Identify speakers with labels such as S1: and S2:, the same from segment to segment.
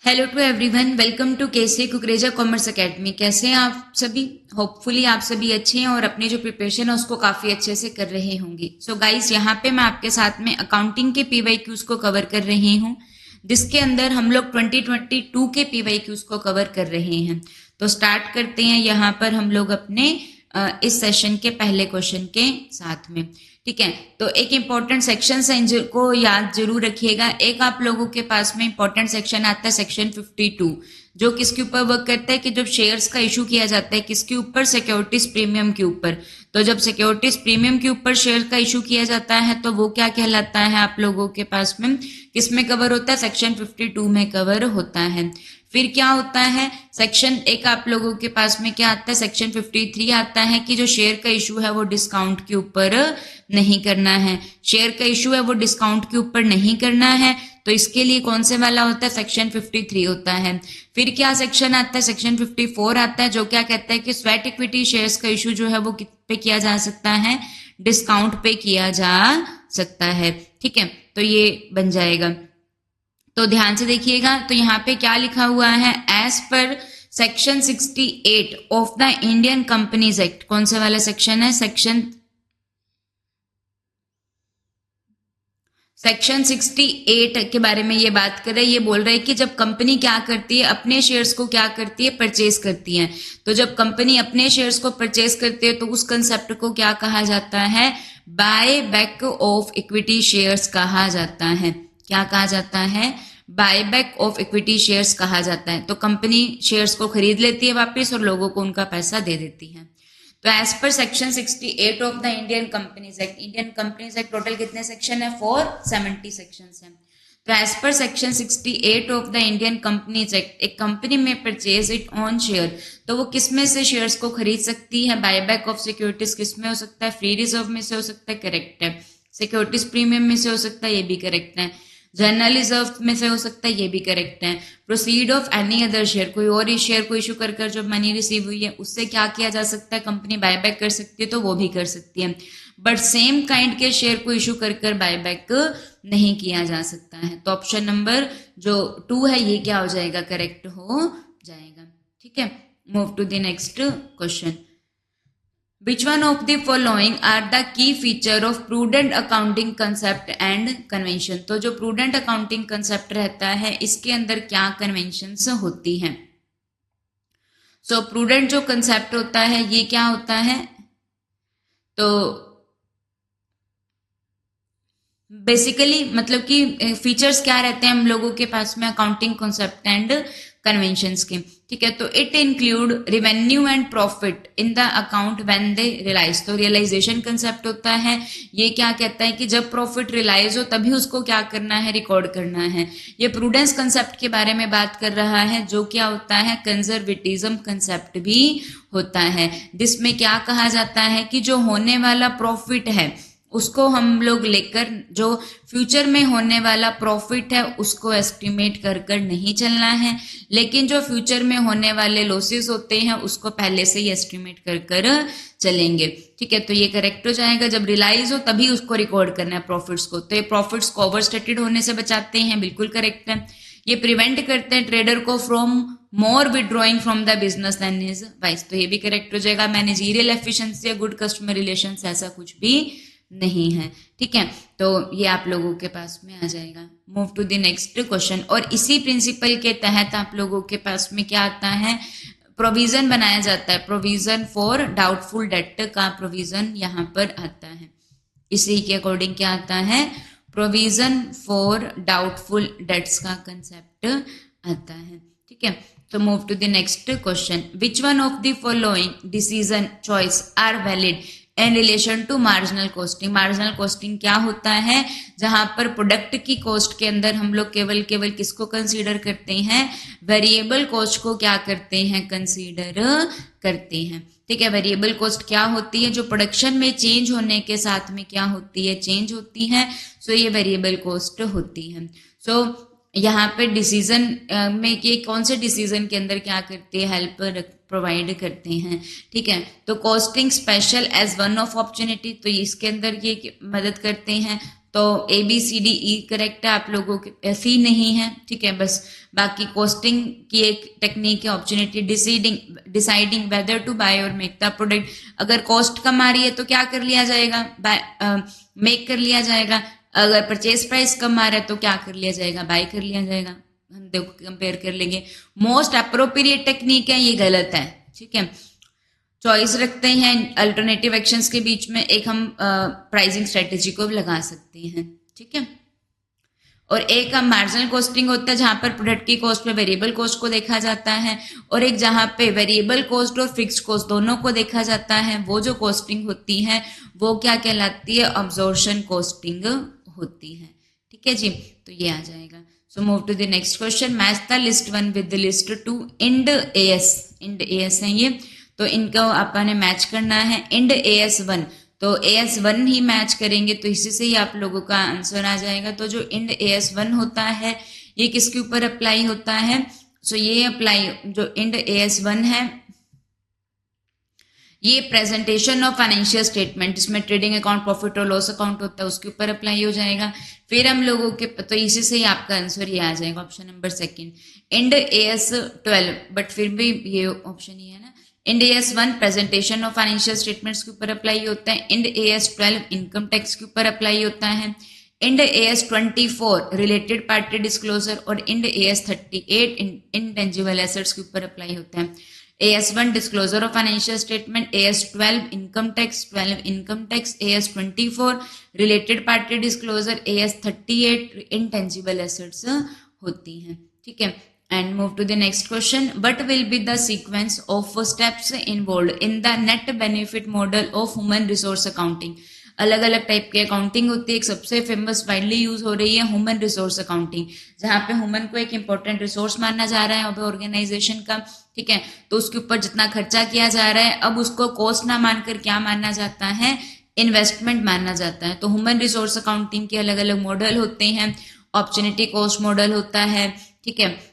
S1: Hello to everyone, welcome to KC Kukreja Commerce Academy. कैसे हैं आप सभी? होपफुली आप सभी अच्छे हैं और अपनी जो प्रिपरेशन है उसको काफी अच्छे से कर रहे होंगे। सो गाइस, यहाँ पे मैं आपके साथ में अकाउंटिंग के पीवाईक्यूज को कवर कर रही हूँ, जिसके अंदर हम लोग 2022 के पीवाईक्यूज को कवर कर रहे हैं। तो स्टार्ट करते हैं यहाँ पर हम लोग अपने इस सेशन के पहले क्वेश्चन के साथ में। ठीक है, तो एक इंपॉर्टेंट सेक्शन है, इनको याद जरूर रखिएगा। एक आप लोगों के पास में इंपॉर्टेंट सेक्शन आता है सेक्शन 52, जो किसके ऊपर वर्क करता है कि जब शेयर्स का इशू किया जाता है किसके ऊपर, सिक्योरिटीज प्रीमियम के ऊपर। तो जब सिक्योरिटीज प्रीमियम के ऊपर शेयर का इशू किया जाता है तो वो क्या कहलाता है आप लोगों के पास में, किसमें कवर होता है? सेक्शन 52 में कवर होता है। फिर क्या होता है, सेक्शन एक आप लोगों के पास में क्या आता है, सेक्शन 53 आता है कि जो शेयर का इशू है वो डिस्काउंट के ऊपर नहीं करना है। शेयर का इशू है वो डिस्काउंट के ऊपर नहीं करना है, तो इसके लिए कौन से वाला होता है? सेक्शन 53 होता है। फिर क्या सेक्शन आता है? सेक्शन 54 आता है, जो क्या कहता है कि स्वेट इक्विटी शेयर्स का इशू जो है वो किस पे किया जा सकता है? डिस्काउंट पे किया जा सकता है। ठीक है, तो ये बन जाएगा। तो ध्यान से देखिएगा, तो यहाँ पे क्या लिखा हुआ है, as per section 68 of the Indian Companies Act. कौन से वाला सेक्शन है? सेक्शन 68 के बारे में ये बात कर रहे हैं। ये बोल रहे हैं कि जब कंपनी क्या करती है, अपने शेयर्स को क्या करती है? परचेज करती है। तो जब कंपनी अपने शेयर्स को परचेज करती है तो उस कंसेप्ट को क्या कहा जाता है? Buy back of equity shares कहा जाता है। क्या कहा जाता है? Buy back of equity shares कहा जाता है। तो कंपनी शेयर्स को खरीद लेती है वापस और लोगों को उनका पैसा दे देती है। तो as per section 68 of the Indian Companies Act, Indian Companies Act total कितने सेक्शन है? 470 सेक्शन है। तो as per section 68 of the Indian Companies Act, एक कंपनी में परचेज इट ऑन शेयर, तो वो किस में से शेयर्स को खरीद सकती है? बायबैक ऑफ सिक्योरिटीज किस में हो सकता है? फ्री रिजर्व में से हो सकता है, करेक्ट है। सिक्योरिटीज प्रीमियम में से हो सकता है, ये भी करेक्ट है। जनरल रिजर्व में से हो सकता है, ये भी करेक्ट है। Proceed of any other share, कोई और ही शेयर को इशू कर जो मनी रिसीव हुई है उससे क्या किया जा सकता है? कंपनी बायबैक कर सकती है, तो वो भी कर सकती है। बट सेम काइंड के शेयर को इशू कर बायबैक नहीं किया जा सकता है। तो ऑप्शन नंबर जो 2 है ये क्या हो जाएगा? करेक्ट हो जाएगा। ठीक है, move to the next question. Which one of the following are the key feature of prudent accounting concept and convention? तो जो prudent accounting concept रहता है इसके अंदर क्या conventions होती हैं? So prudent जो concept होता है ये क्या होता है? तो बेसिकली मतलब कि फीचर्स क्या रहते हैं हम लोगों के पास में अकाउंटिंग कॉन्सेप्ट एंड कन्वेंशंस के। ठीक है, तो it include revenue and profit in the account when they realise. तो रियलाइजेशन कंसेप्ट होता है, ये क्या कहता है कि जब प्रॉफिट रियलाइज हो तभी उसको क्या करना है? रिकॉर्ड करना है। ये प्रूडेंस कंसेप्ट के बारे में बात कर रहा है, जो क्या होता है? कंजर्वेटिज्म कंसेप्ट भी होता है, जिसमें क्या कहा जाता है कि जो होने वाला प्रॉफिट है उसको हम लोग लेकर जो फ्यूचर में होने वाला प्रॉफिट है उसको एस्टिमेट कर नहीं चलना है, लेकिन जो फ्यूचर में होने वाले लॉसेस होते हैं उसको पहले से ही एस्टिमेट कर चलेंगे। ठीक है, तो ये करेक्ट हो जाएगा। जब रियलाइज हो तभी उसको रिकॉर्ड करना है प्रॉफिट्स को, तो ये प्रॉफिट्स को ओवरस्टेटेड होने से बचाते हैं, बिल्कुल करेक्ट है। ये प्रिवेंट करते हैं ट्रेडर को from more withdrawing from the business then is wise, तो ये भी करेक्ट हो जाएगा। मैनेजरियल एफिशिएंसी या गुड कस्टमर रिलेशंस ऐसा कुछ भी नहीं है। ठीक है, तो ये आप लोगों के पास में आ जाएगा। Move to the next question. और इसी प्रिंसिपल के तहत आप लोगों के पास में क्या आता है? प्रोविजन बनाया जाता है। प्रोविजन फॉर डाउटफुल डेट का प्रोविजन यहाँ पर आता है। इसी के अकॉर्डिंग क्या आता है? प्रोविजन फॉर डाउटफुल डेट्स का कंसेप्ट आता है। ठीक है, तो move to the next question. Which one of the following decision choice are valid in relation to marginal costing? Marginal costing क्या होता है? जहां पर प्रोडक्ट की कॉस्ट के अंदर हम लोग केवल किसको कंसीडर करते हैं? वेरिएबल कॉस्ट को क्या करते हैं? कंसीडर करते हैं। ठीक है, वेरिएबल कॉस्ट क्या होती है? जो प्रोडक्शन में चेंज होने के साथ में क्या होती है? चेंज होती है। सो ये वेरिएबल कॉस्ट होती है। सो यहाँ पे डिसीजन में कि कौन से डिसीजन के अंदर क्या करते हैं? हेल्प प्रोवाइड करते हैं। ठीक है, तो costing special as one of opportunity, तो इसके अंदर ये मदद करते हैं। तो A B C D E correct है, आप लोगों के सी नहीं है, ठीक है। बस बाकी कॉस्टिंग की एक टेक्निक है, opportunity deciding whether to buy और मेक द प्रोडक्ट। अगर कॉस्ट कम आ रही है तो क्या कर लिया जाएगा, मेक कर लिया जाएगा। अगर परचेज प्राइस कम आ रहा है तो क्या कर लिया जाएगा, बाय कर लिया जाएगा। हम देखो कंपेयर कर लेंगे। मोस्ट अप्रोप्रिएट टेक्निक है, ये गलत है, ठीक है। चॉइस रखते हैं अल्टरनेटिव एक्शंस के बीच में, एक हम प्राइसिंग स्ट्रेटेजी को लगा सकते हैं, ठीक है। और एक हम मार्जिनल कॉस्टिंग होता है जहां पर प्रोडक्ट की कॉस्ट में वेरिएबल कॉस्ट को देखा जाता है, और एक जहां पे वेरिएबल कॉस्ट और फिक्स्ड कॉस्ट दोनों को देखा जाता है। वो जो कॉस्टिंग होती है वो क्या कहलाती है, अब्जॉर्प्शन कॉस्टिंग होती है, ठीक है जी। तो ये आ जाएगा। So move to the next question, match the list 1 with the list 2 Ind AS. Ind AS है ये, तो इनको अपन ने मैच करना है। इंड एएस 1, तो एएस 1 ही मैच करेंगे, तो इसी से ही आप लोगों का आंसर आ जाएगा। तो जो इंड एएस 1 होता है ये किसके ऊपर अप्लाई होता है, सो ये अप्लाई, जो इंड एएस 1 है ये प्रेजेंटेशन ऑफ फाइनेंशियल स्टेटमेंट, जिसमें ट्रेडिंग अकाउंट, प्रॉफिट और लॉस अकाउंट होता है, उसके ऊपर अप्लाई हो जाएगा। फिर हम लोगों के, तो इसी से ही आपका आंसर ये आ जाएगा, option number 2 Ind as 12, but फिर भी ये ऑप्शन ही है ना। Ind AS 1 presentation of financial statements के ऊपर अप्लाई होता है। इंड एएस 12 इनकम टैक्स के ऊपर अप्लाई होता है। Ind AS 24 related party disclosure, और इंड एएस 38 इंटेंजिबल एसेट्स के ऊपर अप्लाई होता है। AS1 disclosure of financial statement, AS12 income tax, 12 income tax, AS24 related party disclosure, AS38 intangible assets होती हैं, ठीक है। And move to the next question, what will be the sequence of steps involved in the net benefit model of human resource accounting. अलग अलग type की accounting होती है, एक सबसे फेमस वाइडली यूज हो रही है ह्यूमन रिसोर्स अकाउंटिंग, जहां पे ह्यूमन को एक इंपॉर्टेंट रिसोर्स माना जा रहा है ऑर्गेनाइजेशन का, ठीक है। तो उसके ऊपर जितना खर्चा किया जा रहा है, अब उसको कॉस्ट ना मानकर क्या माना जाता है, इन्वेस्टमेंट माना जाता है। तो ह्यूमन रिसोर्स अकाउंटिंग के अलग अलग मॉडल होते हैं, अपॉर्चुनिटी कॉस्ट मॉडल होता है, ठीक है,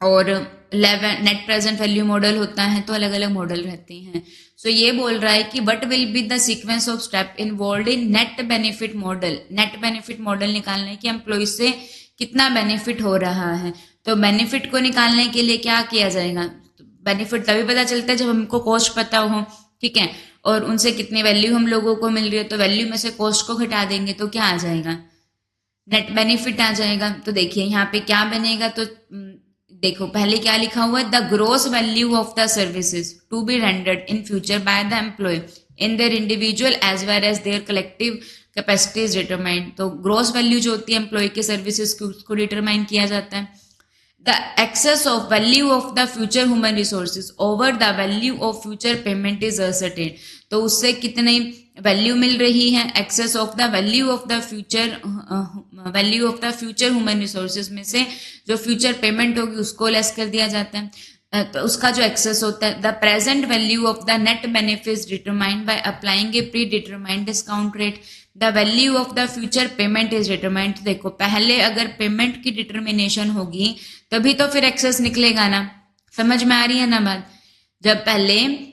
S1: और नेट प्रेजेंट वैल्यू मॉडल होता है, तो अलग अलग मॉडल रहते हैं। सो ये बोल रहा है कि what will be the sequence of step involved in net benefit model. Net benefit model निकालना है कि एम्प्लॉय से कितना बेनिफिट हो रहा है। तो बेनिफिट को निकालने के लिए क्या किया जाएगा, बेनिफिट तभी पता चलता है जब हमको कॉस्ट पता हो, ठीक है, और उनसे कितनी वैल्यू हम लोगों को मिल रही है, तो वैल्यू में से कॉस्ट को घटा देंगे तो क्या आ जाएगा, नेट बेनिफिट आ जाएगा। तो देखिए यहाँ पे क्या बनेगा, तो देखो पहले क्या लिखा हुआ है, the gross value of the services to be rendered in future by the employ in their individual as well as their collective capacities determined. तो ग्रोस वैल्यू जो होती है एम्प्लॉय के सर्विसेज की, उसको डिटरमाइन किया जाता है। The excess of value of the future human resources over the value of future payment is ascertain. तो उससे कितनी वैल्यू मिल रही है, excess of the value of the future human resources में से जो फ्यूचर पेमेंट होगी उसको लेस कर दिया जाता है। तो उसका जो एक्सेस होता है, the present value of the net benefits determined by applying A pre determined discount rate, the value of the future payment is determined. देखो पहले अगर पेमेंट की डिटर्मिनेशन होगी तभी तो फिर एक्सेस निकलेगा ना, समझ में आ रही है ना बात। जब पहले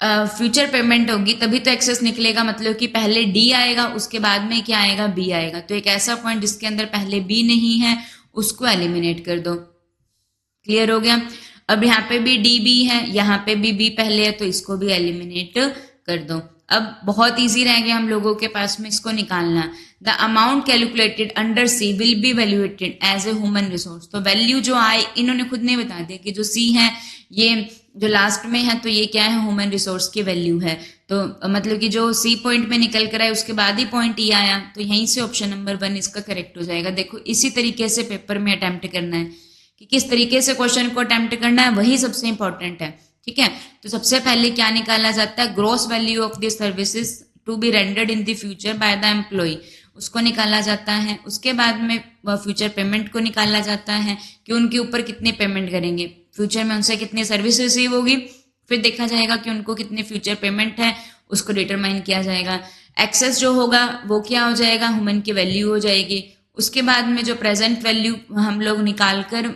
S1: फ्यूचर पेमेंट होगी तभी तो एक्सेस निकलेगा, मतलब कि पहले डी आएगा उसके बाद में क्या आएगा, बी आएगा। तो एक ऐसा पॉइंट जिसके अंदर पहले बी नहीं है उसको एलिमिनेट कर दो। क्लियर हो गया। अब यहाँ पे भी डी बी है, यहाँ पे भी बी पहले है, तो इसको भी एलिमिनेट कर दो। अब बहुत इजी रह गया हम लोगों के पास में इसको निकालना। The amount calculated under C will be valuated as a human resource. तो वैल्यू जो आए इन्होंने खुद ने बता दिया कि जो सी है ये जो लास्ट में है, तो ये क्या है, ह्यूमन रिसोर्स की वैल्यू है। तो मतलब कि जो सी पॉइंट में निकल कर आए उसके बाद ही पॉइंट ई आया, तो यहीं से ऑप्शन नंबर 1 इसका करेक्ट हो जाएगा। देखो इसी तरीके से पेपर में अटेम्प्ट करना है कि किस तरीके से क्वेश्चन को अटेम्प्ट करना है, वही सबसे इंपॉर्टेंट है, ठीक है। तो सबसे पहले क्या निकाला जाता है, gross value of the services to be rendered in the future by the employ, उसको निकाला जाता है। उसके बाद में फ्यूचर पेमेंट को निकाला जाता है कि उनके ऊपर कितने पेमेंट करेंगे, फ्यूचर में उनसे कितनी सर्विस रिसीव होगी, फिर देखा जाएगा कि उनको कितने फ्यूचर पेमेंट है, उसको डिटरमाइन किया जाएगा। एक्सेस जो होगा वो क्या हो जाएगा, ह्यूमन की वैल्यू हो जाएगी। उसके बाद में जो प्रेजेंट वैल्यू हम लोग निकाल कर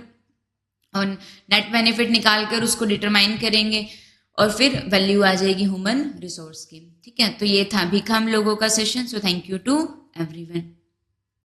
S1: और नेट बेनिफिट निकाल कर उसको डिटरमाइन करेंगे और फिर वैल्यू आ जाएगी ह्यूमन रिसोर्स की, ठीक है। तो ये था अभी का हम लोगों का session. So thank you to everyone.